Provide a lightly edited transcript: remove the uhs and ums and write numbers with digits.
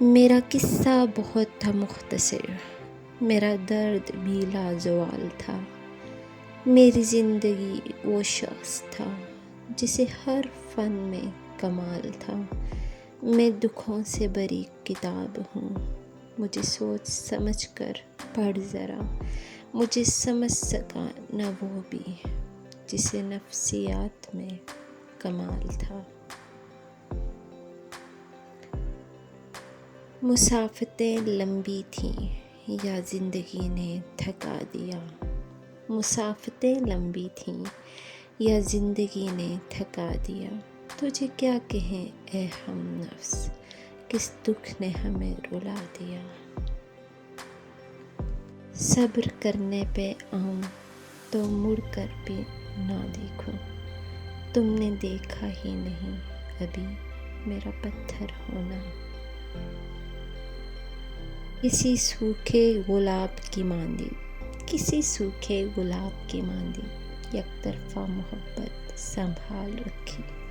میرا قصہ بہت تھا مختصر، میرا درد بھی لازوال تھا۔ میری زندگی وہ شخص تھا جسے ہر فن میں کمال تھا۔ میں دکھوں سے بری کتاب ہوں، مجھے سوچ سمجھ کر پڑھ ذرا۔ مجھے سمجھ سکا نہ وہ بھی جسے نفسیات میں کمال تھا۔ مسافتیں لمبی تھیں یا زندگی نے تھکا دیا، مسافتیں لمبی تھیں یا زندگی نے تھکا دیا۔ تجھے کیا کہیں اے ہم نفس، کس دکھ نے ہمیں رلا دیا۔ صبر کرنے پہ آؤں تو مڑ کر بھی نہ دیکھوں، تم نے دیکھا ہی نہیں ابھی میرا پتھر ہونا۔ کسی سوکھے گلاب کی ماندی، کسی سوکھے گلاب کی ماندی، یک طرفہ محبت سنبھال رکھی۔